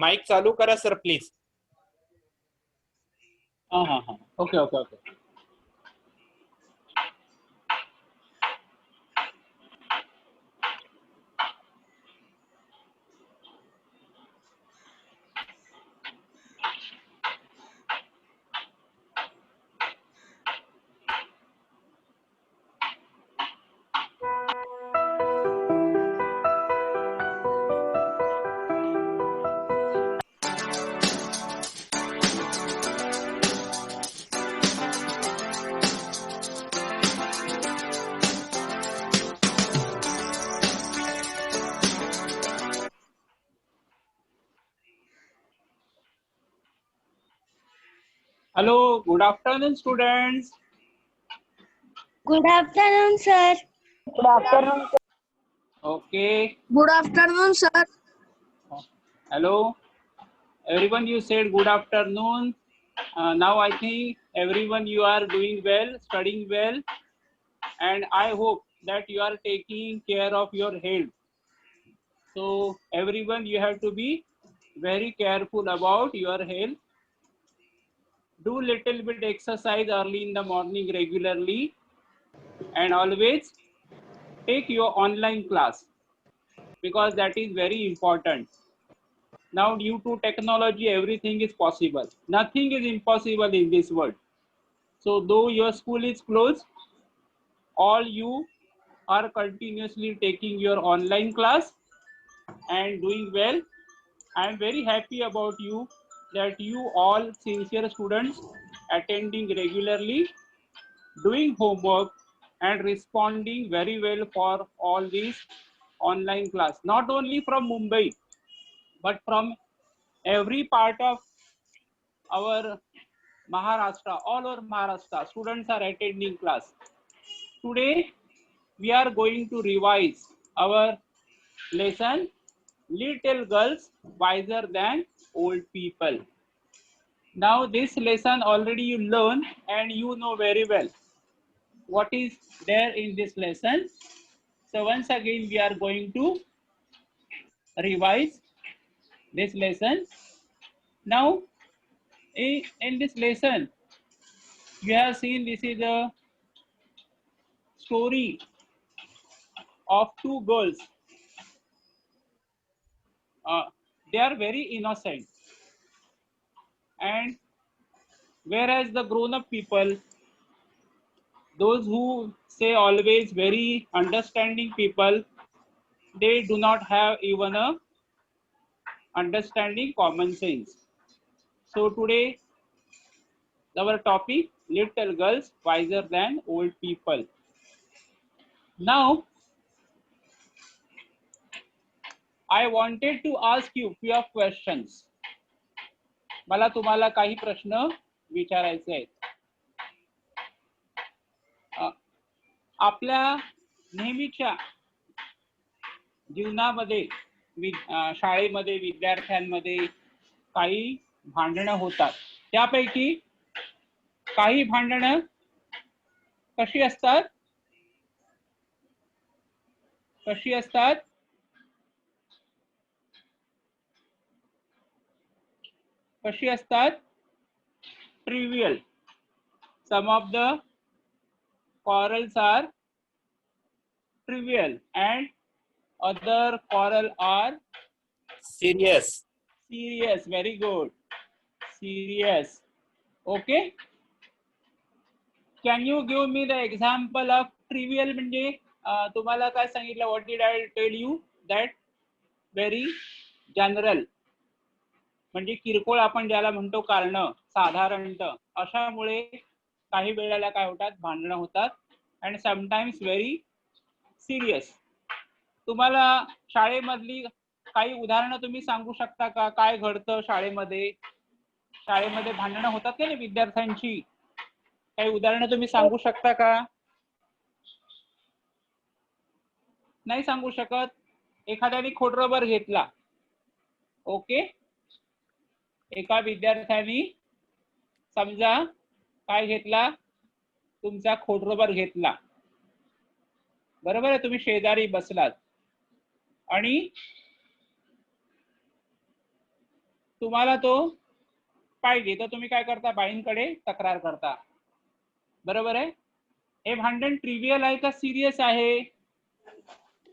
Mike चालू करा sir please. हाँ, okay okay okay. Hello, good afternoon, students. Good afternoon, sir. Good afternoon. Okay. Good afternoon, sir. Hello, everyone. You said good afternoon. Now I think everyone you are doing well, studying well, and I hope that you are taking care of your health. So everyone, you have to be very careful about your health. Do little bit exercise early in the morning regularly, and always take your online class because that is very important. Now due to technology, everything is possible. Nothing is impossible in this world. So though your school is closed, all you are continuously taking your online class and doing well. I am very happy about you that you all sincere students attending regularly, doing homework and responding very well for all these online class. Not only from Mumbai, but from every part of our Maharashtra, all over Maharashtra, students are attending class. Today, we are going to revise our lesson, Little Girls Wiser Than Old People. Now, this lesson already you learn and you know very well what is there in this lesson. So once again, we are going to revise this lesson. Now, in this lesson, you have seen this is a story of two girls. They are very innocent, and whereas the grown-up people, those who say always very understanding people, they do not have even a understanding common sense. So today our topic, little girls wiser than old people. Now I wanted to ask you few of questions. मला तुम्हाला काही प्रश्न विचारायचे आहेत. आपल्या नेहमीच्या जीवनामध्ये शाळेमध्ये विद्यार्थ्यांमध्ये काही भांडणं होतात. त्यापैकी काही भांडणं कशी असतात? कशी असतात? कशी असतात? Trivial. Some of the quarrels are trivial and other quarrel are Serious. serious. Very good. Serious. Okay. Can you give me the example of trivial? म्हणजे तुम्हाला काय सांगितलं? What did I tell you? That very general. म्हणजे किरकोळ आपण ज्याला म्हणतो कारण, साधारणतः अशामुळे काही वेळेला काय होतात? भांडणं होतात. And sometimes very serious. तुम्हाला शाळेमधली काही उदाहरणं तुम्ही सांगू शकता का? काय घडतं शाळेमध्ये? शाळेमध्ये भांडणं होतात का नाही विद्यार्थ्यांची? काही उदाहरणं तुम्ही सांगू शकता का? नाही सांगू शकत. एखाद्याने खोडरबर घेतला. ओके. एका विद्यार्थ्याने समजा काय घेतला? तुमचा खोडरबर घेतला. बरोबर आहे. तुम्ही शेजारी बसलात आणि तुम्हाला तो पाहिजे तर तुम्ही काय करता, बाईंकडे तक्रार करता. बरोबर आहे. हे भांडण ट्रिवियल आहे का सिरियस आहे?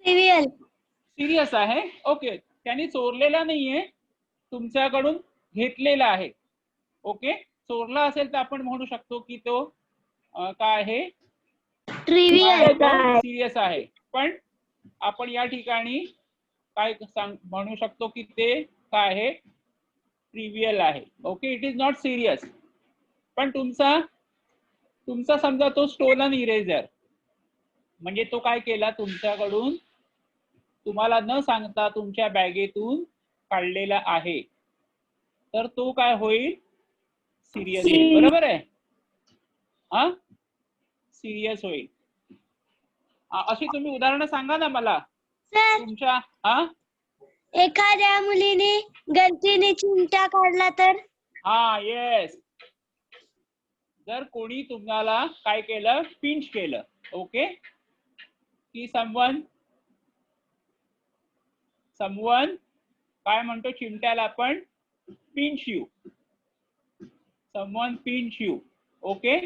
ट्रिवियल. सिरियस आहे. ओके, त्यांनी चोरलेला नाहीये, तुमच्याकडून घेतलेला आहे. ओके, चोरला असेल तर आपण म्हणू शकतो की तो काय आहे, ट्रिवियल. सिरियस आहे. पण आपण या ठिकाणी काय म्हणू शकतो की ते काय आहे, ट्रिवियल आहे. Okay, it is not serious. पण तुमचा समजा तो स्टोलन इरेजर, म्हणजे तो काय केला, तुमच्याकडून तुम्हाला न सांगता तुमच्या बॅगेतून काढलेला आहे, तर तो काय होईल, सिरियस होईल. बरोबर आहे. हा, सिरियस होईल. अशी तुम्ही उदाहरणं सांगा ना मला सर, तुमच्या. हा, एखाद्या मुलीने गलतीने चिमटा काढला तर? हा, येस. जर कोणी तुम्हाला काय केलं, पिंच केलं. ओके, की समवन काय म्हणतो चिमट्याला आपण, pinch you. Someone pinch you. Okay,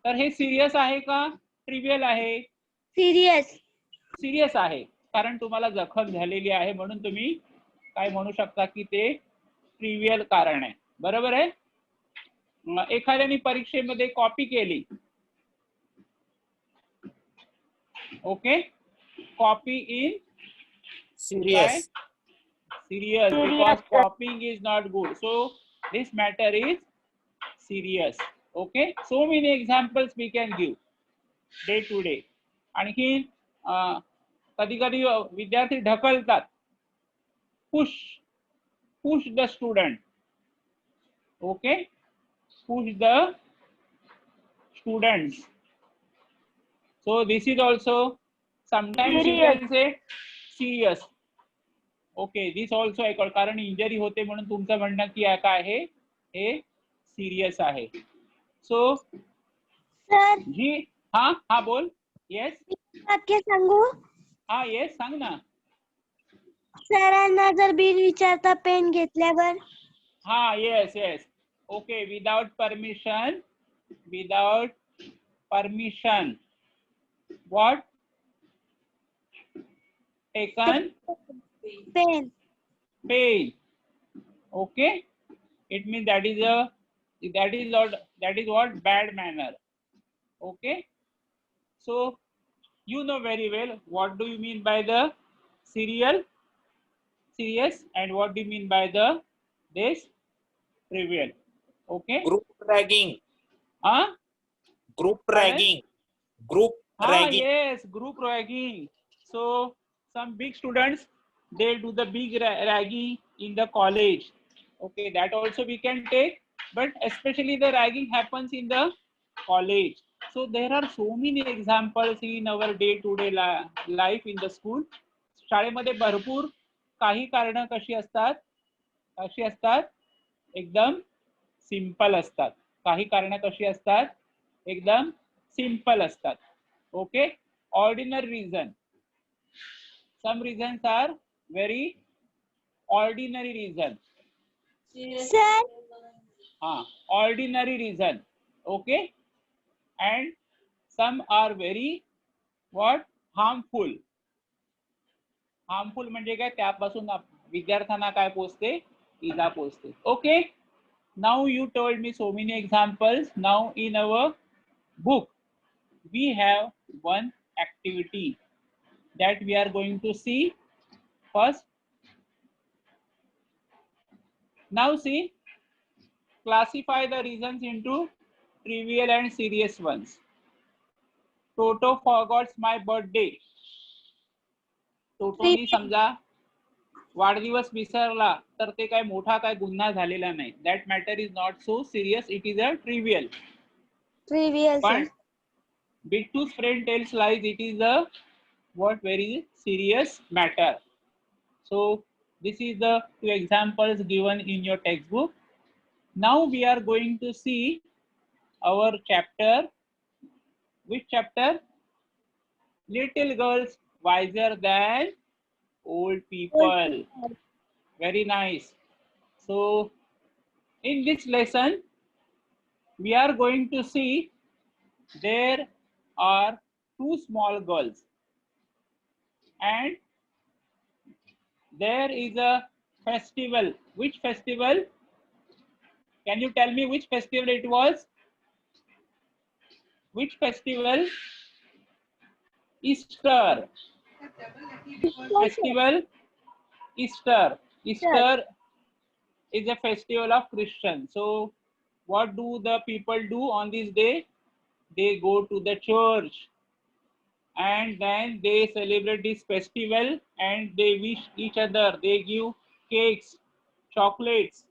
तर हे सिरियस आहे का ट्रिवियल आहे? सिरियस. सिरियस आहे, कारण तुम्हाला जखम झालेली आहे, म्हणून तुम्ही काय म्हणू शकता की ते ट्रिवियल कारण आहे. बरोबर आहे. एखाद्याने परीक्षेमध्ये कॉपी केली. Okay, copy in Serious. serious, because copying is not good, so this matter is serious. Okay, so many examples we can give day to day. आणखी कधी कधी विद्यार्थी ढकलतात, push the student. Okay, push the students. So this is also sometimes you can say serious. Okay, this also आहे, कारण injury होते म्हणून तुमचं म्हणणं की काय आहे, हे सिरियस आहे. सो सर, जी, हा बोल. येस, वाक्य सांगू? हा, येस, सांग ना. सरांना जर बिन विचारता पेन घेतल्यावर? हा, yes. Okay, without permission what taken pen. pain. Okay, it means that is what bad manner. Okay, so you know very well what do you mean by the serious, and what do you mean by this trivial. Okay, Group ragging. Group ragging. Yes, group ragging. So some big students, they do the big ragging in the college. Okay, that also we can take, but especially the ragging happens in the college. So there are so many examples in our day-to-day life in the school. शाळेमध्ये भरपूर काही कारणं कशी असतात, एकदम simple असतात. काही कारणं कशी असतात, एकदम सिंपल असतात. Okay, ordinary reason. Some reasons are very ordinary reason. Sir, Ordinary reason. Okay, and some are very what, harmful. Harmful म्हणजे काय, त्यापासून विद्यार्थ्यांना काय पोचते, इजा पोचते. Okay, now you told me so many examples. Now in our book we have one activity that we are going to see first. Now see, classify the reasons into trivial and serious ones. Toto forgot my birthday. टोटोनी समजा वाढदिवस विसरला तर ते काय मोठा काय गुन्हा झालेला नाही. That matter is not so serious, it is a trivial. पण बिट्टू's friend tells lies, it is a what, very serious matter. So this is the two examples given in your textbook. Now we are going to see our chapter. Which chapter? Little girls wiser than old people. Very nice. So in this lesson, we are going to see there are two small girls and there is a festival. Which festival? Can you tell me which festival it was? Which festival? Easter. Festival Easter. Easter is a festival of Christians. So what do the people do on this day? They go to the church and then they celebrate this festival and they wish each other. They give cakes, chocolates.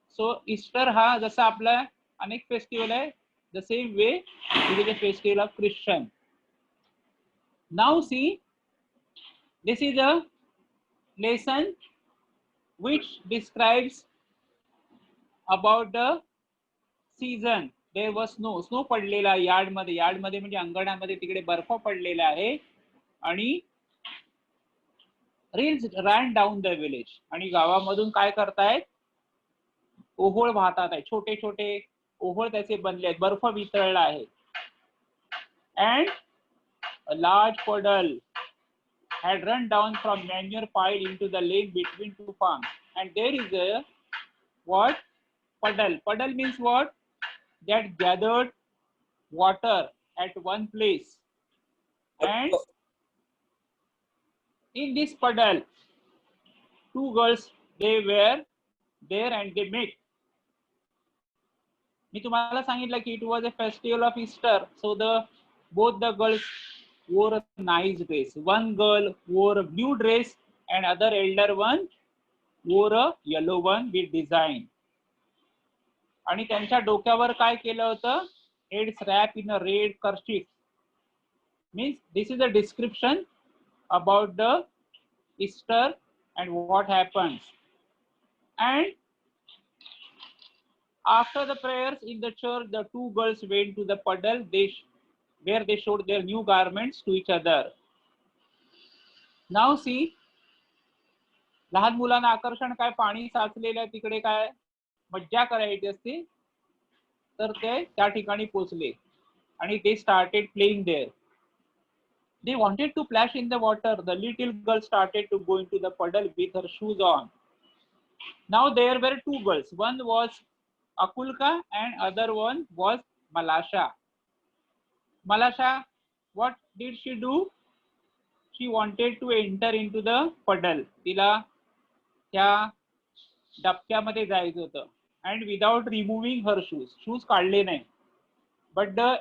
So Easter हा जसा आपला अनेक festival आहे, the same way it is a festival of Christian. Now see, this is a lesson which describes about the season. There was snow पडलेला yard मध्ये म्हणजे अंगणामध्ये तिकडे बर्फ पडलेला आहे आणि reels ran down the village आणि गावामधून काय करतायत, ओहोळ वाहतात आहे, छोटे छोटे ओहोळ त्याचे बनले आहेत, बर्फ वितळला आहे. And a large puddle had run down from manure pile into the lane between two farms. And there is a what? Puddle. Puddle means what? That gathered water at one place. And in this puddle, two girls, they were there and they met. मी तुम्हाला सांगितलं की it was a festival of Easter. So both the girls wore a nice dress. One girl wore a blue dress and other elder one wore a yellow one with design. आणि त्यांच्या डोक्यावर काय केलं होतं? Heads wrapped in a red kerchief. Means this is a description about the Easter and what happens. And after the prayers in the church, the two girls went to the puddle where they showed their new garments to each other. Now see, लहान मुलांना आकर्षण काय, पाणी साचलेलं तिकडे काय मज्जा करायची असते, तर ते त्या ठिकाणी पोहोचले आणि they started playing there. They wanted to splash in the water. The little girl started to go into the puddle with her shoes on. Now there were two girls. One was Akulka and other one was Malasha. Malasha, what did she do? She wanted to enter into the puddle. तिला त्या डबक्यामध्ये जायचं होतं. And without removing her shoes. Shoes काढले नाही. But the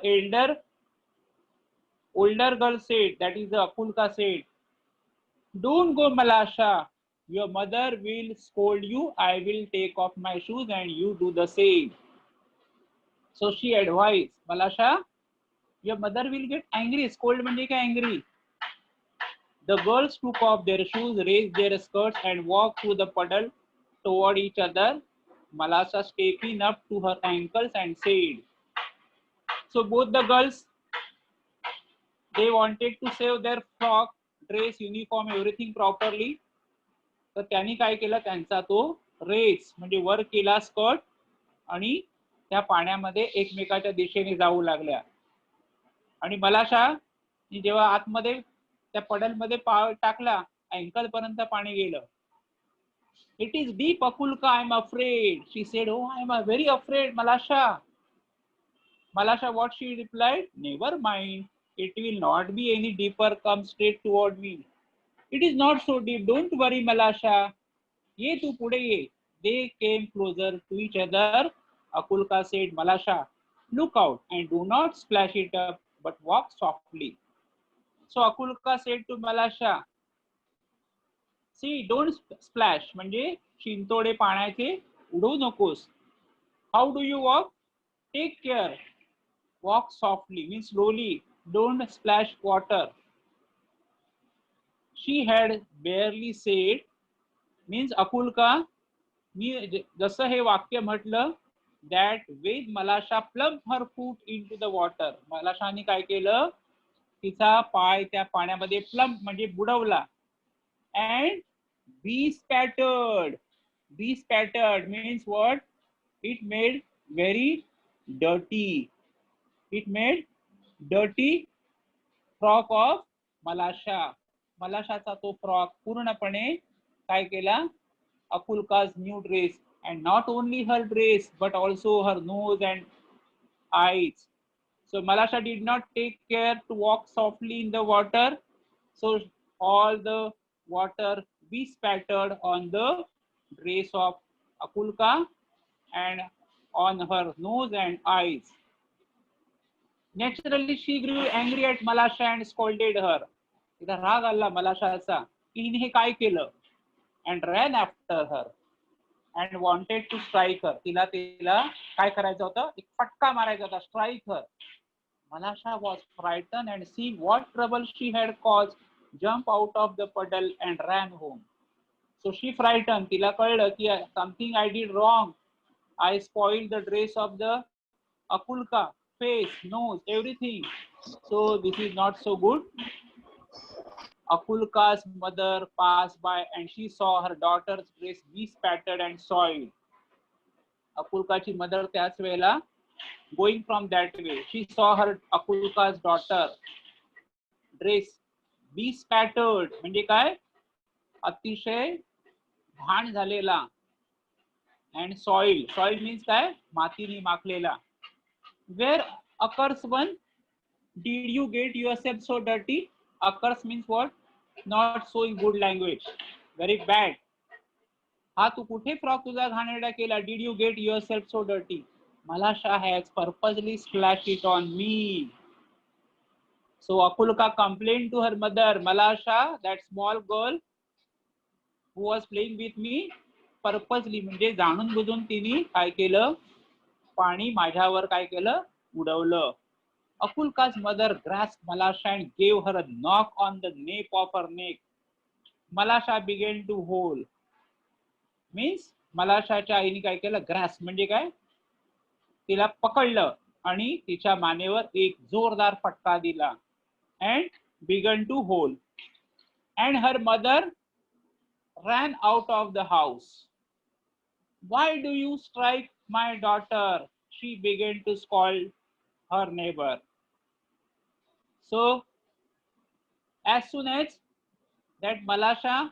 older girl said, that is the Akulka said, don't go, Malasha. Your mother will scold you. I will take off my shoes and you do the same. So she advised, Malasha, your mother will get angry. Scold म्हणजे काय angry? The girls took off their shoes, raised their skirts and walked through the puddle toward each other. Malasha stepping up to her ankles and said, so both the girls, they wanted to save their frock, dress, uniform, everything properly. तर त्यांनी काय केलं, त्यांचा तो race म्हणजे वर केला skirt आणि त्या पाण्यामध्ये एकमेकाच्या दिशेने जाऊ लागल्या. आणि मलाशा जेव्हा आतमध्ये त्या पडलमध्ये पाय टाकला, अँकल पर्यंत पाणी गेलं. It is deep Akulka, I am afraid. She said, oh, I am very afraid, Malasha. Malasha, what she replied? Never mind. It will not be any deeper. Come straight toward me. It is not so deep. Don't worry, Malasha. ये तू पुढे ये. They came closer to each other. Akulka said, Malasha, look out and do not splash it up, but walk softly. So Akulka said to Malasha, see, don't splash. म्हणजे शिंतोडे पाण्याचे उडवू नकोस. How do you walk? Take care. Walk softly, means slowly. Don't splash water. She had barely said, means Akulka, मी जसं हे वाक्य म्हटलं, that with Malasha plumped her foot into the water. मलाशाने काय केलं, तिचा पाय त्या पाण्यामध्ये प्लम्प म्हणजे बुडवला. And be scattered. Bespattered means what? It made very dirty. It made dirty frock of Malasha. मलाशाचा तो फ्रॉक पूर्णपणे काय केला? अकुल्का's new dress, and not only her dress but also her nose and eyes. So Malasha did not take care to walk softly in the water, so all the water bespattered on the dress of Akulka and on her nose and eyes. Naturally, she grew angry at Malasha and scolded her. तिला राग आला मलाशाचा की हिने हे काय केलं, and ran after her and wanted to strike her. तिला काय करायचं होतं? एक फटका मारायचा होता, strike her. Malasha was frightened and seeing what trouble she had caused, jumped out of the puddle and ran home. So she frightened. तिला कळलं की something I did wrong. I spoiled the dress of the Akulka, face, nose, everything. So this is not so good. Akulka's mother passed by and she saw her daughter's dress bespattered and soiled. Akulkaची mother त्याच वेळेला going from that way, she saw her Akulka's daughter dress bespattered म्हणजे काय? अतिशय घाण झालेला. And soil means काय? मातीने माखलेला. Where occurs one? Did you get yourself so dirty? Occurs means what? Not so in good language. Very bad. हा तू कुठे frock तुझा घाणेरडा केला? Did you get yourself so dirty? Malasha has purposely splashed it on me. So Akulka complained to her mother, Malasha, that small girl who was playing with me, purposely म्हणजे जाणून बुजून तिने काय केलं? पाणी माझ्यावर काय केलं? उडवलं. Akulka's mother grasped Malasha and gave her a knock on the nape of her neck. Malasha began to howl. Means Malashaच्या आईने काय केलं? ग्रास्प म्हणजे काय? तिला पकडलं आणि तिच्या मानेवर एक जोरदार फटका दिला. And began to howl. And her mother ran out of the house. Why do you strike my daughter? She began to scold her neighbor. So as soon as that Malasha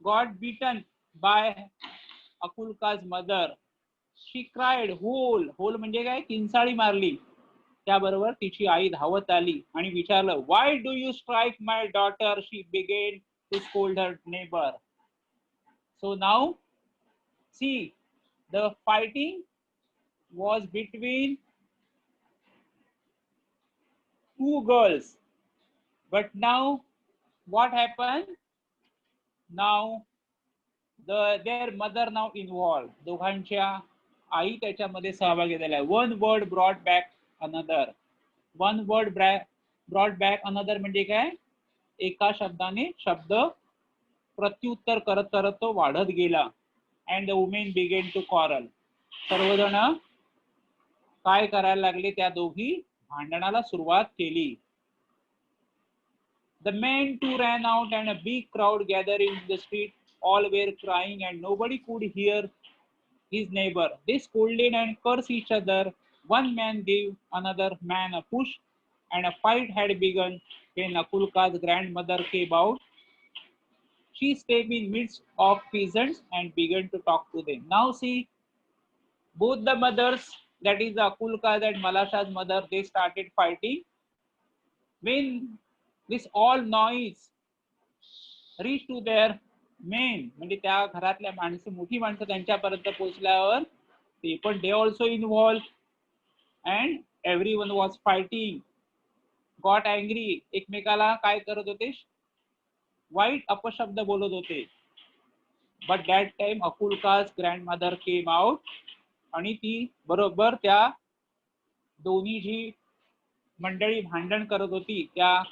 got beaten by Akulka's mother, she cried, howl. Howl म्हणजे काय? किंचाळी मारली. त्याबरोबर तिची आई धावत आली आणि विचारलं, why do you strike my daughter? She began to scold her neighbor. So now see, the fighting was between two girls, but now what happened? Now their mother now involved. दोघांच्या आई त्याच्यामध्ये सहभागी झाल्या. One word brought back another. One word brought back another म्हणजे काय? एका शब्दाने शब्द प्रत्युत्तर करत करत तो वाढत गेला. And the women began to quarrel. सर्वजण काय करायला लागले? त्या दोघी भांडणाला सुरुवात केली. The men too ran out and a big crowd gathered in the street. All were crying and nobody could hear his neighbor. They scolded and cursed each other. One man gave another man a push and a fight had begun when Akulka's grandmother came out. She stepped in midst of peasants and began to talk to them. Now see, both the mothers, that is Akulka's and Malasha's mother, they started fighting. When this all noise reached to their men, म्हणजे त्या घरातल्या माणसं, मोठी माणसं त्यांच्यापर्यंत पोहोचल्यावर ते पण they also involved and everyone was fighting, got angry. एकमेकाला काय करत होते? वाईट अपशब्द बोलत होते. But that time Akulka's grandmother came out आणि ती बरोबर त्या दोन्ही जी मंडळी भांडण करत होती त्या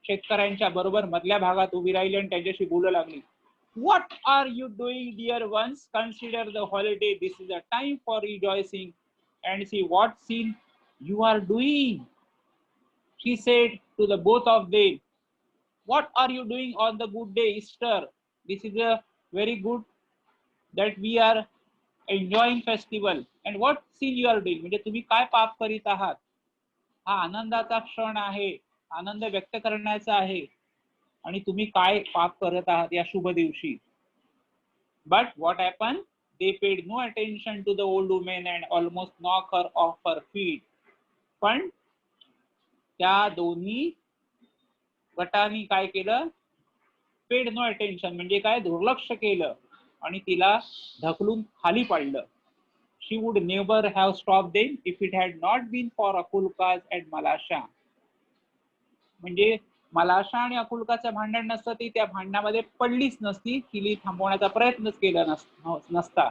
शेतकऱ्यांच्या बरोबर मधल्या भागात उभी राहिली आणि त्यांच्याशी बोलू लागली. What are you doing, dear ones? Consider the holiday. This is a time for rejoicing and see what sin you are doing. She said to the both of them, what are you doing on the good day Easter? This is a very good that we are enjoying festival and what sin you are doing, म्हणजे तुम्ही काय पाप करीत आहात. हा आनंदाचा क्षण आहे, आनंद व्यक्त करण्याचा आहे आणि तुम्ही काय पाप करत आहात या शुभ दिवशी. But what happened? They paid no attention to the old woman and almost knocked her off her feet. पण त्या दोन्ही गटांनी काय केलं? पेड नो अटेन्शन म्हणजे काय? दुर्लक्ष केलं आणि तिला ढकलून खाली पाडलं. She would never have stopped them if it had not been for Akulkas and Malasha. म्हणजे मलाशा आणि अकुलकाचं भांडण नसतं ती त्या भांडणामध्ये पडलीच नसती, तिला थांबवण्याचा प्रयत्नच केला नसता.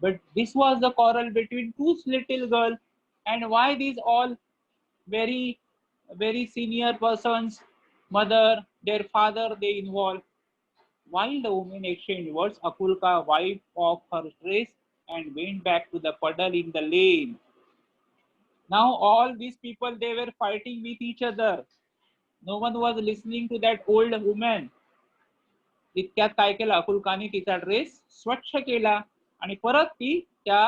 But this was the quarrel between two little girls, and why these all very senior persons, mother, their father, they involved. While the women exchanged words, Akulka wiped off her dress and went back to the puddle in the lane. Now all these people, they were fighting with each other. No one was listening to that old woman. इतक्यात काय केलं? अकुलकाने तिचा dress स्वच्छ केला आणि परत ती त्या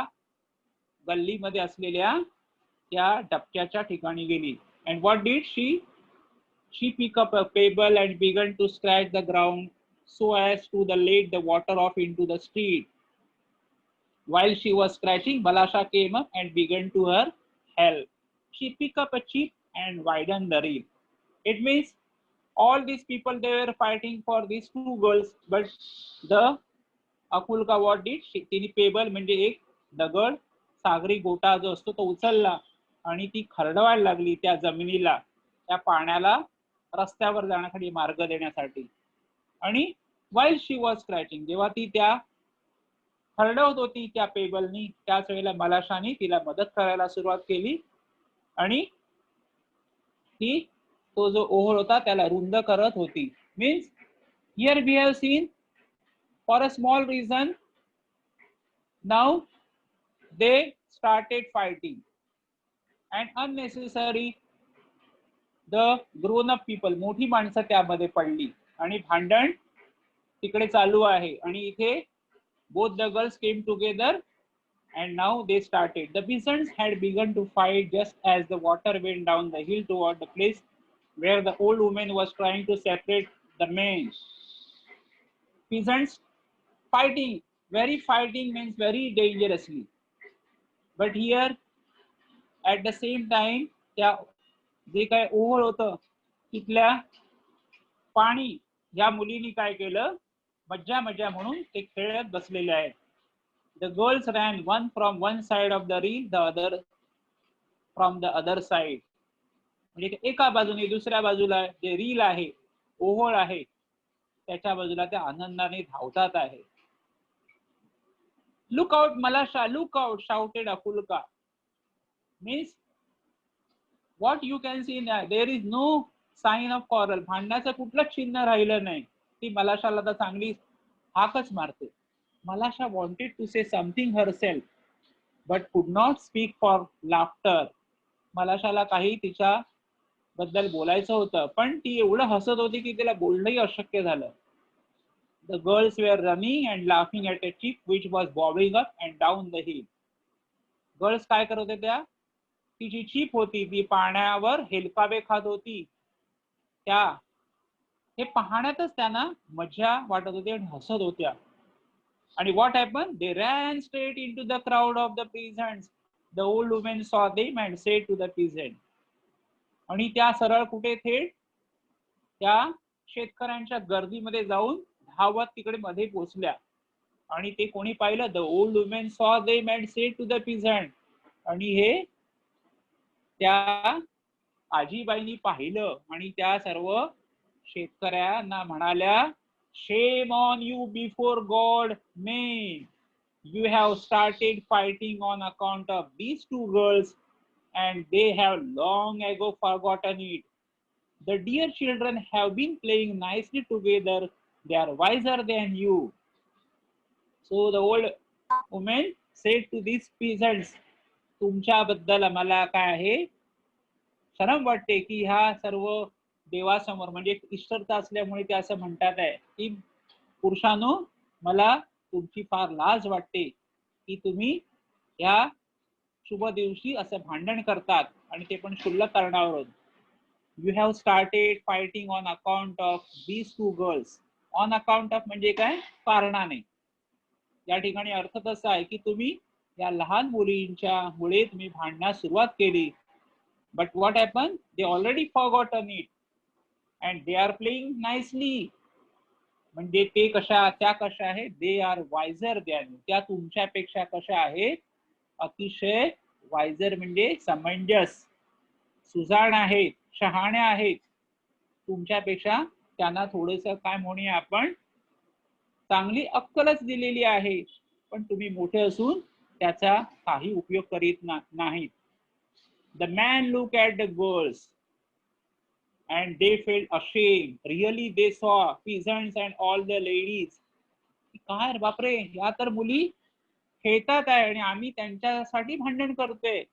गल्लीमध्ये असलेल्या त्या डबक्याच्या ठिकाणी गेली. And what did she? She picked up a pebble and began to scratch the ground so as to let the water off into the street. While she was scratching, Balasha came up and began to her help. She picked up a chip and widened the reel. It means all these people, they were fighting for these two girls, but the Akulka what did? तिने payable म्हणजे एक दगड, सागरी गोटा जो असतो तो उचलला आणि ती खरडवायला लागली त्या जमिनीला, त्या पाण्याला रस्त्यावर जाण्यासाठी मार्ग देण्यासाठी. आणि while she was scratching, जेव्हा ती त्या खरडवत होती त्या पेबलनी, त्याच वेळेला मलाशाने तिला मदत करायला सुरुवात केली आणि ती तो जो ओहळ होता त्याला रुंद करत होती. Means here we have seen for a small reason now they started fighting and unnecessary the grown up people, मोठी माणसं त्यामध्ये पडली आणि भांडण तिकडे चालू आहे. आणि इथे both the girls came together and now they started. The peasants had begun to fight just as the water went down the hill toward the place where the old woman was trying to separate the men. Peasants fighting means very dangerously. But here at the same time, त्या जे काय ओव्हळ होतं तिथल्या पाणी या मुलीने काय केलं? मज्जा म्हणून ते खेळत बसलेले आहेत. The girls ran one from one side of the reel, the other from the other side. म्हणजे एका बाजूने दुसऱ्या बाजूला जे रील आहे, ओव्हळ आहे, त्याच्या बाजूला त्या आनंदाने धावतात आहे. Look out, Malasha, look out, shouted Akulka. Means what you can see now, there is no sign of quarrel. भांडणाचं कुठलंच चिन्ह राहिलं नाही. ती मलाशाला तर चांगली हाकच मारते. Malasha wanted to say something herself but could not speak for laughter. मलाशाला काही तिच्या बद्दल बोलायचं होतं पण ती एवढं हसत होती की तिला बोलणंही अशक्य झालं. The girls were running and laughing at a chip which was bobbing up and down the hill. Girls काय करत होत्या? ती जी चिप होती ती पाण्यावर हेलकावे खात होती. त्या हे पाहण्यातच त्यांना मजा वाटत होती आणि हसत होत्या. आणि what happened? They ran straight into the crowd of the peasants. The old woman saw them and said to the peasant. आणि त्या सरळ कुठे थेट त्या शेतकऱ्यांच्या गर्दीमध्ये जाऊन धावत तिकडे मध्ये पोहोचल्या. आणि ते कोणी पाहिलं? The old woman saw them and said to the peasant. आणि हे त्या आजीबाईंनी पाहिलं आणि त्या सर्व शेतकऱ्यांना म्हणाल्या, Shame on you before God, men. You have started fighting on account of these two girls and they have long ago forgotten it. The dear children have been playing nicely together. They are wiser than you. So the old woman said to these peasants, तुमच्याबद्दल आम्हाला काय आहे शरम वाटते की ह्या सर्व देवासमोर, म्हणजे इष्टता असल्यामुळे ते असं म्हणतात आहे की पुरुषांनो मला तुमची फार लाज वाटते की तुम्ही ह्या शुभ दिवशी असं भांडण करतात आणि ते पण क्षुल्लक कारणावरून. You have started fighting on account of these two girls. On account of म्हणजे काय? कारणाने. या ठिकाणी अर्थ तसा आहे की तुम्ही या लहान मुलींच्या मुळे तुम्ही भांडण्यास सुरुवात केली. But what happen? They already forgotten it and they are playing nicely. म्हणजे ते कशा, त्या कशा आहेत? They are wiser than. त्या तुमच्यापेक्षा कशा आहेत? अतिशय वायझर म्हणजे समंजस, सुजाण आहेत, शहाण्या आहेत. तुमच्यापेक्षा त्यांना थोडस काय म्हणूया आपण, चांगली अक्कलच दिलेली आहे, पण तुम्ही मोठे असून त्याचा काही उपयोग करीत नाहीत. The man look at the girls and they felt ashamed. Really they saw peasants and all the ladies. काय बापरे, या तर मुली खेळतात आहे आणि आम्ही त्यांच्यासाठी भांडण करतोय.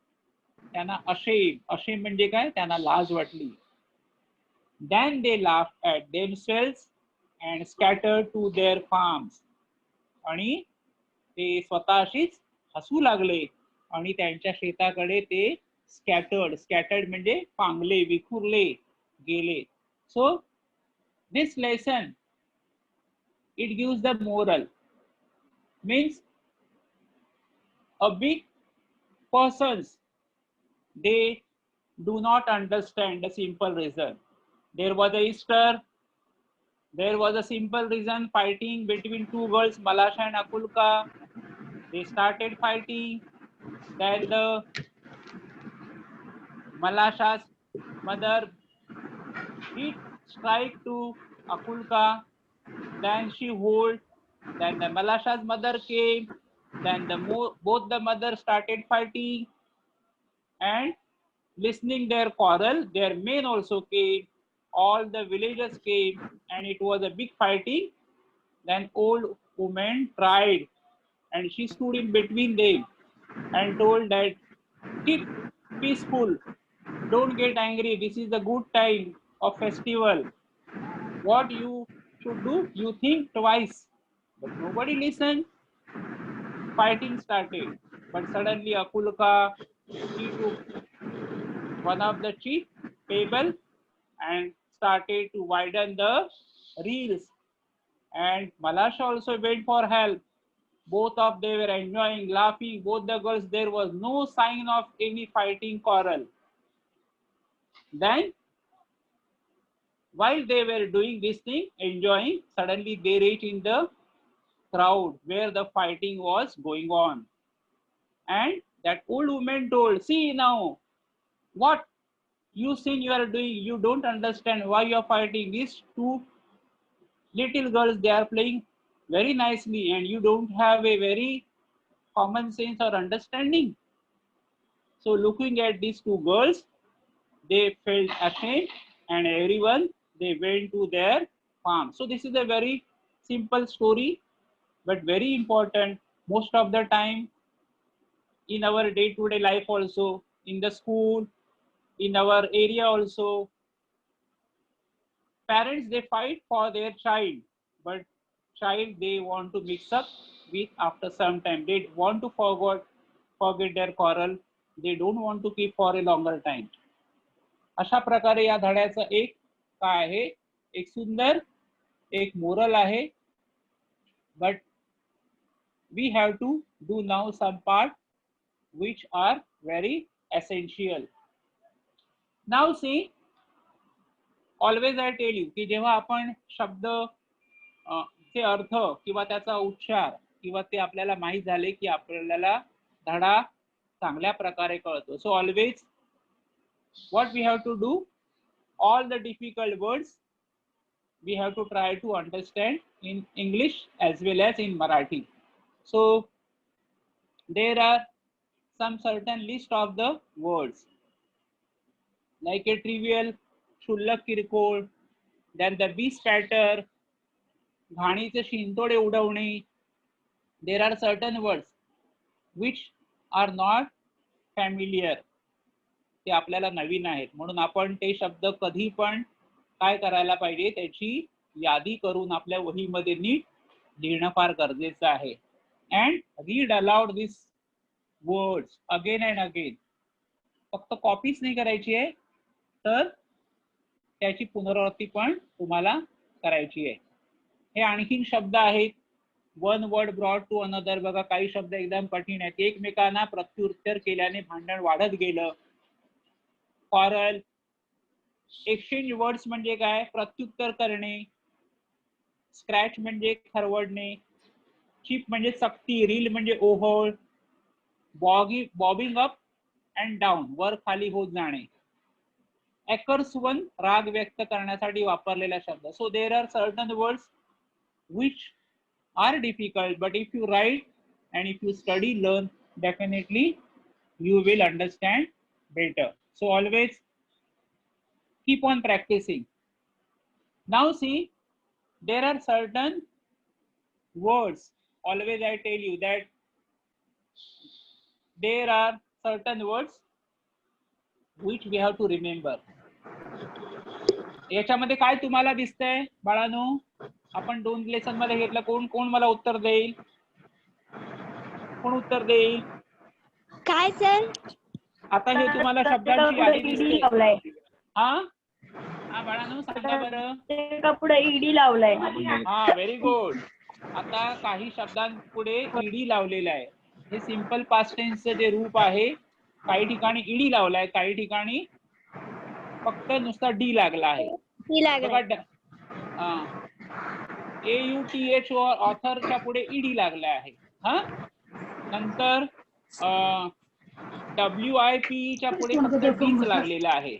त्यांना अशेम म्हणजे काय? त्यांना लाज वाटली. Then they laughed at themselves and scattered to their farms. आणि ते स्वतःशीच हसू लागले आणि त्यांच्या शेताकडे ते स्कॅटर्ड म्हणजे पांगले, विखुरले गेले. So this lesson, it gives the moral, means a big persons, they do not understand the simple reason. There was a Easter, there was a simple reason, fighting between two girls, Malasha and Akulka. They started fighting. Then the Malasha's mother did strike to Akulka. Then she hold. Then the Malasha's mother came. Then both the mothers started fighting, and listening their quarrel, their men also came. All the villagers came, and it was a big fighting. Then old woman tried, and she stood in between them and told that, keep peaceful, don't get angry. This is the good time of festival. What you should do, you think twice. But nobody listened. Fighting started. But suddenly Akulka, she took one of the cheap table and started to widen the reels. And Malasha also went for help. Both of them were enjoying, laughing. Both the girls, there was no sign of any fighting quarrel. Then, while they were doing this thing, enjoying, suddenly they reached in the crowd where the fighting was going on. And that old woman told, see now, what you sin you are doing, you don't understand why you are fighting. These two little girls, they are playing very nicely and you don't have a very common sense or understanding. So looking at these two girls, they felt ashamed and everyone, they went to their farm. So this is a very simple story, but very important. Most of the time in our day-to-day life also, in the school, in our area also, parents, they fight for their child, but child, they want to mix up with after some time. They want to forget their quarrel. They don't want to keep for a longer time. अशा प्रकारे या धड्याचं एक काय आहे, एक सुंदर एक moral आहे. But we have to do now some part which are very essential. Now see, always I tell you की जेव्हा आपण शब्द चे अर्थ किंवा त्याचा उच्चार किंवा ते आपल्याला माहित झाले की आपल्याला धडा चांगल्या प्रकारे कळतो. So always what we have to do, all the difficult words we have to try to understand in English as well as in Marathi. So there are some certain list of the words like a trivial, क्षुल्लक, किरकोळ, then the bee scatter, घाणीचे शिंतोडे उडवणे. There are certain words which are not familiar, ते आपल्याला नवीन आहेत, म्हणून आपण ते शब्द कधी पण काय करायला पाहिजे, त्याची यादी करून आपल्या वहीमध्ये नीट लिहिणं फार गरजेचं आहे. And read aloud this words again and again. फक्त कॉपीच नाही करायची आहे, तर त्याची पुनरावृत्ती पण तुम्हाला करायची आहे. हे आणखीन शब्द आहेत. One word broad to another. बघा काही शब्द एकदम कठीण आहेत. एकमेकांना प्रत्युत्तर केल्याने भांडण वाढत गेलं. कॉरल. एक्सचेंज वर्ड्स म्हणजे काय? प्रत्युत्तर करणे. स्क्रॅच म्हणजे खरवडणे. चिप म्हणजे चकती. रील म्हणजे ओहोळ. बॉबिंग अप अँड डाऊन, वर खाली होत जाणे. एकर्स वन, राग व्यक्त करण्यासाठी वापरलेला शब्द. So there are certain words which are difficult, but if you write and if you study, learn, definitely you will understand better. So always keep on practicing. Now see, there are certain words. Always I tell you that there are certain words which we have to remember. याच्यामध्ये काय तुम्हाला दिसतंय बाळांनो? आपण 2 lesson मध्ये घेतलं. कोण कोण मला उत्तर देईल? कोण उत्तर देईल? काय सर? आता हे तुम्हाला शब्दांची यादी दिसते. हा हा बाळांनो सांगा बरं. पुढे ईडी लावलाय. हा व्हेरी गुड. आता काही शब्दांपुढे ईडी लावलेला आहे. हे सिंपल पास्ट टेन्सचं जे रूप आहे, काही ठिकाणी ईडी लावलाय, काही ठिकाणी फक्त नुसता डी लागला आहे. AUTH ऑथरच्या पुढे ईडी लागला आहे. हा नंतर WIP च्या पुढे फक्त डीच लागलेला आहे.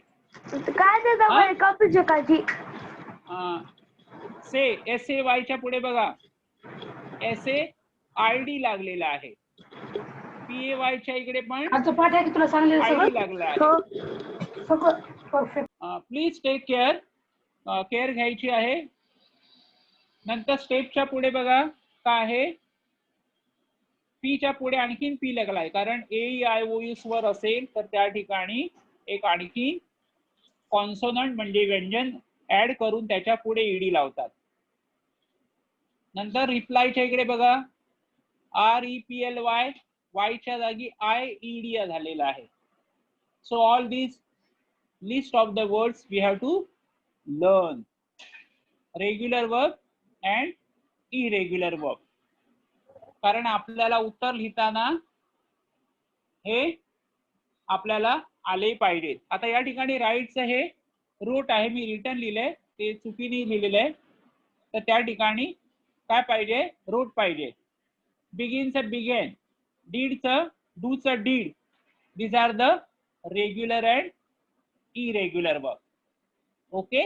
काय कॉपीची काळजी. SAY च्या पुढे बघा SAID लागलेला आहे. PAY च्या इकडे पण आयडी लागला आहे. Please take care. केअर घ्यायची आहे. नंतर स्टेपच्या पुढे बघा काय आहे? पीच्या पुढे आणखीन पी लागला आहे. कारण AEIOU स्वर असेल तर त्या ठिकाणी एक आणखी कॉन्सोनंट म्हणजे व्यंजन ऍड करून त्याच्या पुढे ईडी लावतात. नंतर रिप्लायच्या इकडे बघा REPLY, वायच्या जागी IED झालेला आहे. So all this list of the words we have to learn. Regular verb and irregular verb. कारण आपल्याला उत्तर लिहिताना हे आपल्याला आले पाहिजे. आता या ठिकाणी राईटचं हे रोट आहे, मी रिटर्न लिहिलंय, ते चुकीने लिहिलेलं आहे. तर त्या ठिकाणी काय पाहिजे? रोट पाहिजे. बिगिनचं बिगेन, डीडचं डूचं did. These are the regular and irregular verb. Okay.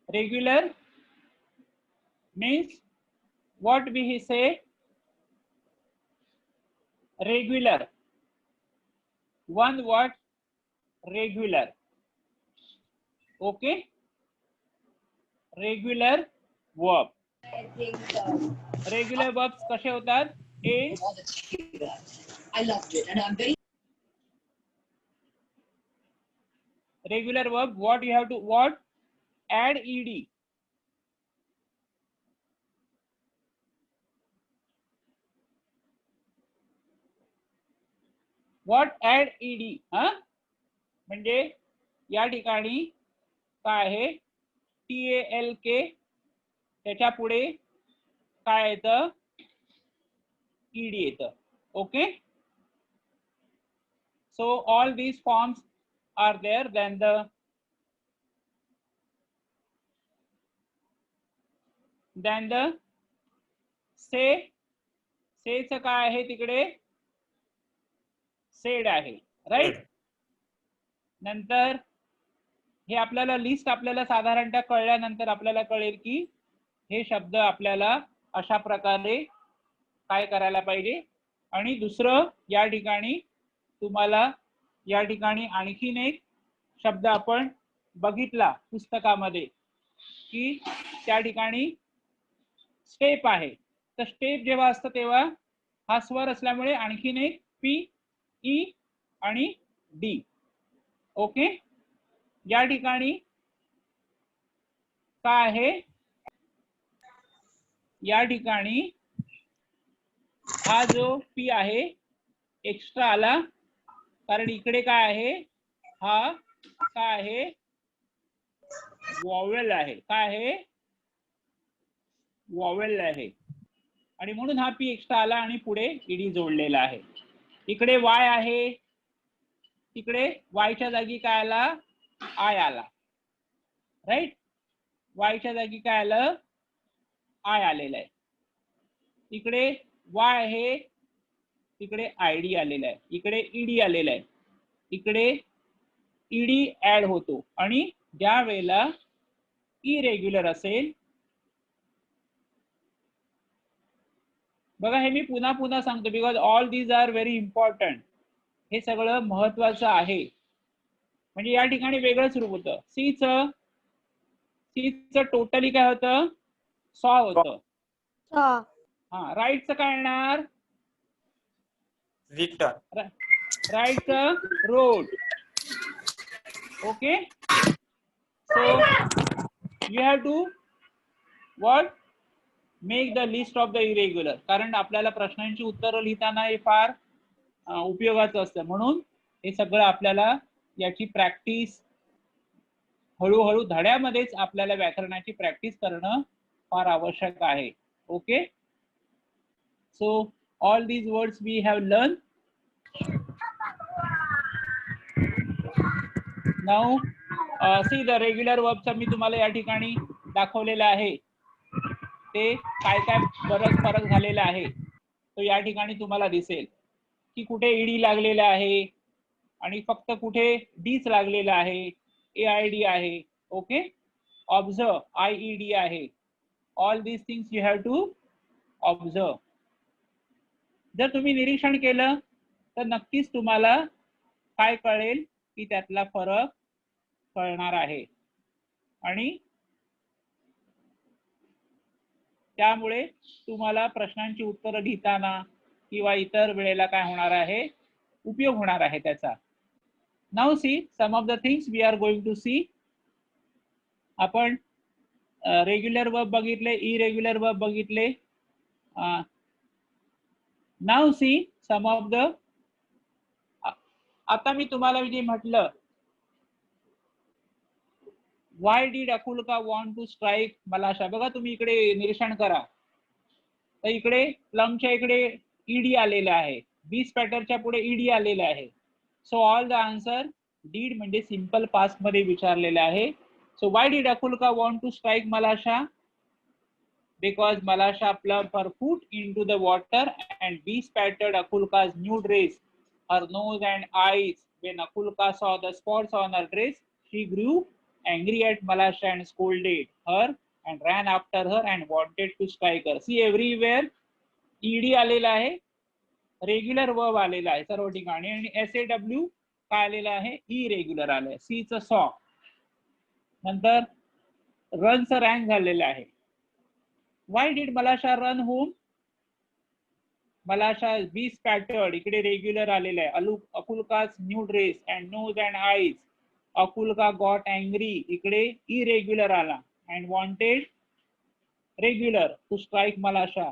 Regular means what we say regular. One word regular. Okay. Regular verb. Regular verbs कसे होतात? I loved it and I'm very regular verb, what you have to what? Add ed. What add ed? म्हणजे या ठिकाणी काय आहे? TALK, त्याच्या पुढे काय येतं? ed येतं. Okay. So all these forms are there. Then the say चं काय आहे तिकडे? सेड आहे. राईट. नंतर हे आपल्याला लिस्ट आपल्याला साधारणतः कळल्यानंतर आपल्याला कळेल की हे शब्द आपल्याला अशा प्रकारे काय करायला पाहिजे. आणि दुसरं या ठिकाणी तुम्हाला या ठिकाणी आणखीन एक शब्द आपण बघितला पुस्तकामध्ये की त्या ठिकाणी स्टेप आहे. तर स्टेप जेव्हा असतं तेव्हा हा स्वर असल्यामुळे आणखीन एक पी, ई आणि डी. ओके. या ठिकाणी काय आहे? या ठिकाणी हा जो पी आहे एक्स्ट्रा आला, कारण इकडे काय आहे, हा काय आहे, वॉवेल आहे. काय आहे, वॉवेल आहे, आणि म्हणून हा पी एक्स्ट्रा आला आणि पुढे ईडी जोडलेला आहे. इकडे वाय आहे, तिकडे वायच्या जागी काय आला, आय आला. राईट, वायच्या जागी काय आलं, आय आलेलं आहे. इकडे वाय आहे, तिकडे आयडी आलेला आहे, इकडे ईडी आलेला आहे. इकडे ईडी ऍड होतो, आणि ज्या वेळेला इरेग्युलर असेल, बघा हे मी पुन्हा पुन्हा सांगतो, because all these are very important. हे सगळं महत्वाचं आहे. म्हणजे या ठिकाणी वेगळंच रूप होतं. सीचं टोटली काय होतं, 100 होतं. हा, राईटचं काय येणार, Victor. राईटचं wrote. Okay, so you have to what, make the list of the irregular. कारण आपल्याला प्रश्नांची उत्तरं लिहिताना हे फार उपयोगाचं असतं. म्हणून हे सगळं आपल्याला याची प्रॅक्टिस हळूहळू धड्यामध्येच आपल्याला व्याकरणाची प्रॅक्टिस करणं फार आवश्यक आहे. Okay, so all these words we have learn. Now see the regular वर्बचं मी तुम्हाला या ठिकाणी दाखवलेलं आहे. ते काय काय फरक झालेला आहे तो या ठिकाणी तुम्हाला दिसेल, की कुठे ईडी लागलेला आहे आणि फक्त कुठे डीच लागलेला आहे, एआयडी आहे. ओके, ऑब्झर्व, आयईडी आहे. All these things you have to observe. जर तुम्ही निरीक्षण केलं तर नक्कीच तुम्हाला काय कळेल, की त्यातला फरक कळणार आहे. आणि त्यामुळे तुम्हाला प्रश्नांची उत्तरं लिहिताना किंवा इतर वेळेला काय होणार आहे, उपयोग होणार आहे त्याचा. Now see some of the things we are going to see. आपण रेग्युलर वर्ब बघितले, इरेग्युलर वर्ब बघितले. Now see some of the, आता मी तुम्हाला जे म्हटलं, why did Akulka want to strike Malasha. बघा तुम्ही इकडे निरीक्षण करा, तर इकडे प्लमच्या इकडे ईडी आलेला आहे, बी स्पॅटरच्या पुढे ईडी आलेला आहे. So all the answer did म्हणजे सिंपल पास्ट मध्ये विचारलेले आहे. So why did Akulka want to strike Malasha, because Malasha plumped her foot into the water and bespattered Akulka's new dress, her nose and eyes. When Akulka saw the spots on her dress, she grew angry at Malasha and scolded her and ran after her and wanted to strike her. See everywhere ed आलेला आहे, regular verb आलेला आहे सर्व ठिकाणी, आणि SAW काय आलेला आहे, irregular आलंय. सी च सॉ, नंतर रनचं रँक झालेलं आहे. Why did Malasha run home? Malasha be spattered, इकडे रेग्युलर आलेला आहे. Akulka's new dress and nose and eyes. Akulka got angry, इकडे irregular आला, and wanted regular to strike Malasha.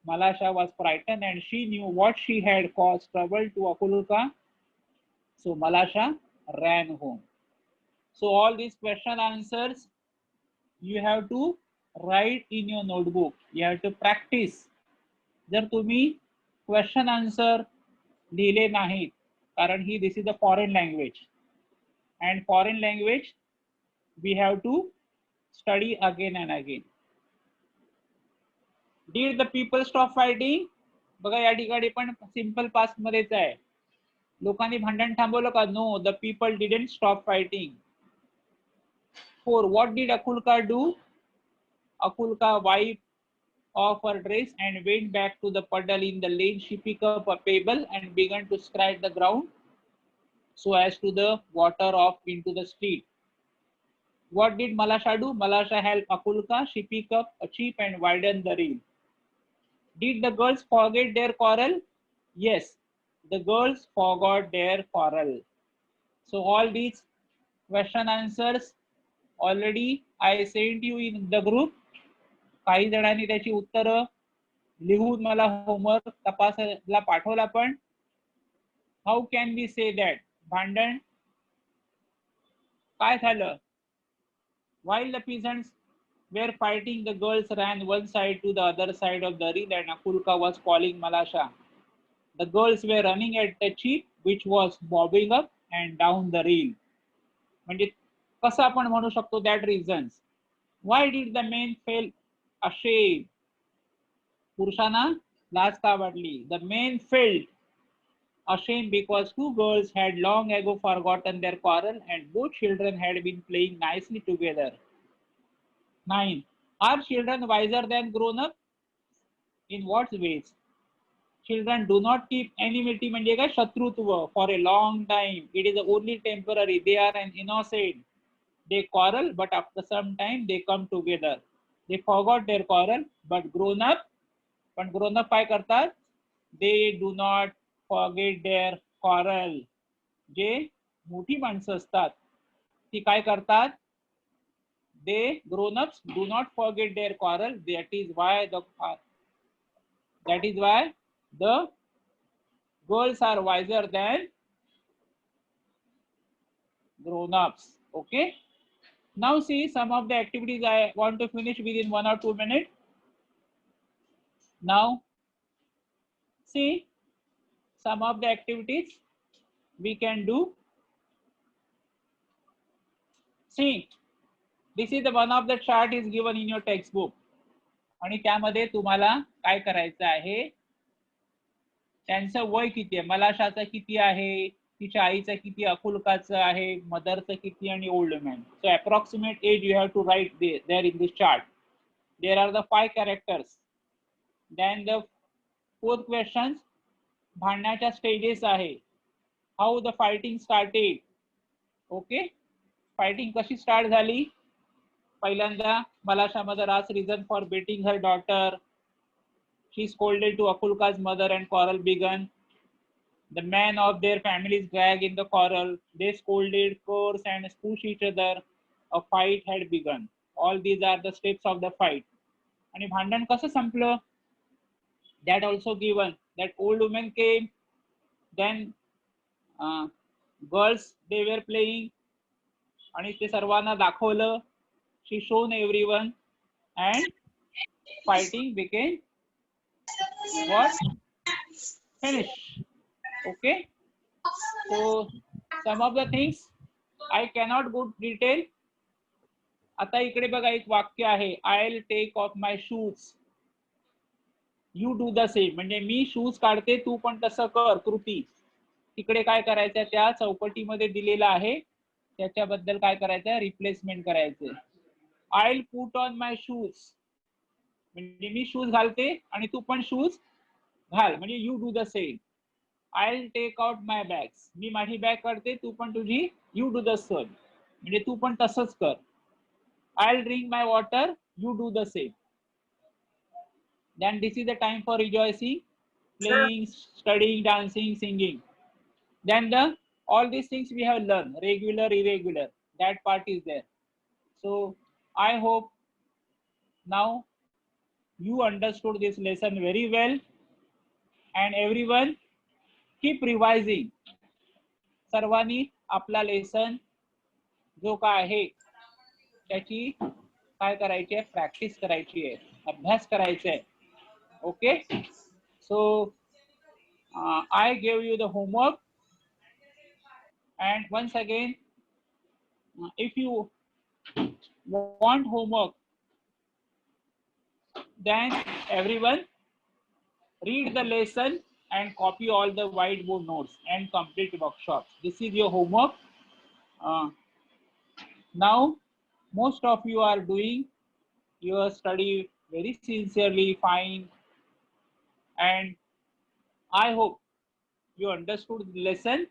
Malasha was frightened and she knew what she had caused trouble to Akulka. So Malasha ran home. So all these question answers you have to write in your notebook. You have to practice. जर तुम्ही question answer लिहिले नाहीत, कारण ही this is a foreign language, and foreign language we have to study again and again. Did the people stop fighting, बघा या ठिकाणी पण सिंपल पास्ट मध्येच आहे. लोकांनी भांडण थांबवलं का, no, the people didn't stop fighting. 4. What did Akulka do, Akulka wiped off her dress and went back to the puddle in the lane. She picked up a pebble and began to scratch the ground so as to the water off into the street. What did Malasha do? Malasha helped Akulka. She picked up a chip and widened the reel. Did the girls forget their quarrel? Yes, the girls forgot their quarrel. So all these question answers already I sent you in the group. काही जणांनी त्याची उत्तरं लिहून मला homework तपासायला पाठवला, पण how can we say that भांडण काय झालं? While the peasants were fighting, the girls ran one side to the other side of the reel and Akulka was calling Malasha. The girls were running at the sheep which was bobbing up and down the reel. म्हणजे कसं आपण म्हणू शकतो that reasons. Why did the men feel ashamed? पुरुषांना लाज का वाटली? The men felt ashamed because two girls had long ago forgotten their quarrel and both children had been playing nicely together. 9. Are children wiser than grown up? In what ways? Children do not keep enmity म्हणजे काय शत्रुत्व for a long time. It is only temporary. They are an innocent. They quarrel but after some time they come together. They forgot their quarrel but grown up. पण grown up काय करतात? They do not forget their quarrel. जे मोठी माणसं असतात ती काय करतात? They grown-ups do not forget their quarrel. That is why the girls are wiser than grown-ups. Okay. Now see some of the activities I want to finish within 1 or 2 minutes. Now see some of the activities we can do. See, this is the one of the chart is given in your textbook. आणि त्यामध्ये तुम्हाला काय करायचं आहे? त्यांचं वय किती आहे? मलाशाचं किती आहे? तिच्या आईचं किती? अकुलकाचं आहे? मदरचं किती? आणि old man. So approximate age you have to write there in this chart. There are the 5 characters. Then the 4th questions, भांडण्याच्या स्टेजेस आहे. How the fighting started. Okay. Fighting कशी स्टार्ट झाली? पहिल्यांदा Malasha mother asked reason for beating her daughter. She scolded to Akulka's mother and quarrel began. The men of their families dragged in the quarrel. They scolded, cursed and pushed each other. A fight had begun. All these are the steps of the fight. आणि भांडण कसं संपलं? That also given. That old woman came. Then girls they were playing. आणि ते सर्वांना दाखवलं. She shown everyone and fighting became what? Finished. Okay. So some of the things I cannot go detail. आता इकडे बघा एक वाक्य आहे. I'll take off my shoes. You do the same. म्हणजे मी शूज काढते तू पण तसं कर कृती. तिकडे काय करायचं त्या चौकटीमध्ये दिलेलं आहे त्याच्याबद्दल काय करायचं रिप्लेसमेंट करायचं. I'll put on my shoes. म्हणजे मी शूज घालते आणि तू पण शूज घाल म्हणजे you do the same. I'll take out my bags. मी माझी बॅग काढते तू पण तुझी यू डू द सेम म्हणजे तू पण तसंच कर. I'll drink my water. You do the same. Then this is the time for rejoicing, playing, studying, dancing, singing. Then all these things we have learned, regular, irregular. That part is there. So I hope now you understood this lesson very well. And everyone keep revising. सर्वांनी आपला lesson जो काय आहे त्याची काय करायची आहे practice करायची आहे अभ्यास करायचा आहे. Okay. So I gave you the homework and once again if you want homework then everyone read the lesson and copy all the whiteboard notes and complete workshops. This is your homework. Now most of you are doing your study very sincerely, fine, and I hope you understood the lesson.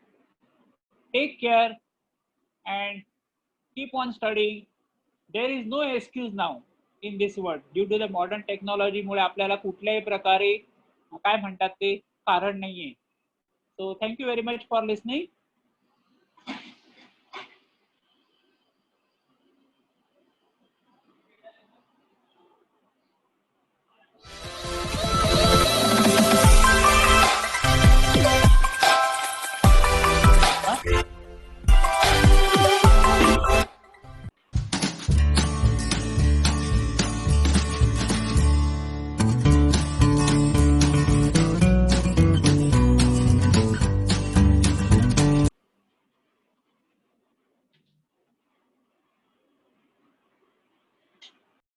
Take care and keep on studying. There is no excuse now in this world due to the modern technology मुळे आपल्याला कुठल्याही प्रकारे काय म्हणतात ते कारण नाहीये. So thank you very much for listening.